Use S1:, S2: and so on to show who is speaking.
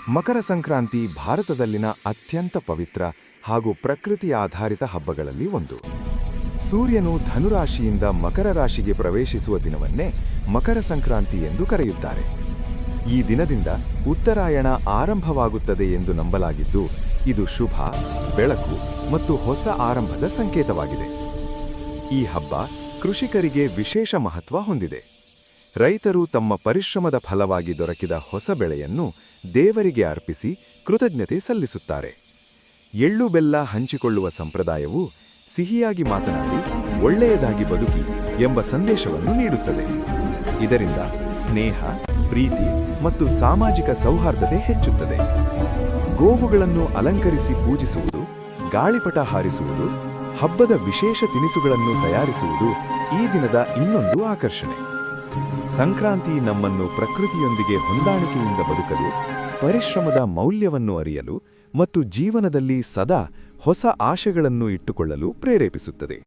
S1: ಮಕರ ಸಂಕ್ರಾಂತಿ ಭಾರತದಲ್ಲಿನ ಅತ್ಯಂತ ಪವಿತ್ರ ಹಾಗೂ ಪ್ರಕೃತಿ ಆಧಾರಿತ ಹಬ್ಬಗಳಲ್ಲಿ ಒಂದು. ಸೂರ್ಯನು ಧನುರಾಶಿಯಿಂದ ಮಕರ ರಾಶಿಗೆ ಪ್ರವೇಶಿಸುವ ದಿನವನ್ನೇ ಮಕರ ಸಂಕ್ರಾಂತಿ ಎಂದು ಕರೆಯುತ್ತಾರೆ. ಈ ದಿನದಿಂದ ಉತ್ತರಾಯಣ ಆರಂಭವಾಗುತ್ತದೆ ಎಂದು ನಂಬಲಾಗಿದ್ದು, ಇದು ಶುಭ, ಬೆಳಕು ಮತ್ತು ಹೊಸ ಆರಂಭದ ಸಂಕೇತವಾಗಿದೆ. ಈ ಹಬ್ಬ ಕೃಷಿಕರಿಗೆ ವಿಶೇಷ ಮಹತ್ವ ಹೊಂದಿದೆ. ರೈತರು ತಮ್ಮ ಪರಿಶ್ರಮದ ಫಲವಾಗಿ ದೊರಕಿದ ಹೊಸ ಬೆಳೆಯನ್ನು ದೇವರಿಗೆ ಅರ್ಪಿಸಿ ಕೃತಜ್ಞತೆ ಸಲ್ಲಿಸುತ್ತಾರೆ. ಎಳ್ಳು ಬೆಲ್ಲ ಹಂಚಿಕೊಳ್ಳುವ ಸಂಪ್ರದಾಯವು ಸಿಹಿಯಾಗಿ ಮಾತನಾಡಿ ಒಳ್ಳೆಯದಾಗಿ ಬದುಕಿ ಎಂಬ ಸಂದೇಶವನ್ನು ನೀಡುತ್ತದೆ. ಇದರಿಂದ ಸ್ನೇಹ, ಪ್ರೀತಿ ಮತ್ತು ಸಾಮಾಜಿಕ ಸೌಹಾರ್ದತೆ ಹೆಚ್ಚುತ್ತದೆ. ಗೋವುಗಳನ್ನು ಅಲಂಕರಿಸಿ ಪೂಜಿಸುವುದು, ಗಾಳಿಪಟ ಹಾರಿಸುವುದು, ಹಬ್ಬದ ವಿಶೇಷ ತಿನಿಸುಗಳನ್ನು ತಯಾರಿಸುವುದು ಈ ದಿನದ ಇನ್ನೊಂದು ಆಕರ್ಷಣೆ. ಸಂಕ್ರಾಂತಿ ನಮ್ಮನ್ನು ಪ್ರಕೃತಿಯೊಂದಿಗೆ ಹೊಂದಾಣಿಕೆಯಿಂದ ಬದುಕಲು, ಪರಿಶ್ರಮದ ಮೌಲ್ಯವನ್ನು ಅರಿಯಲು ಮತ್ತು ಜೀವನದಲ್ಲಿ ಸದಾ ಹೊಸ ಆಶೆಗಳನ್ನು ಇಟ್ಟುಕೊಳ್ಳಲು ಪ್ರೇರೇಪಿಸುತ್ತದೆ.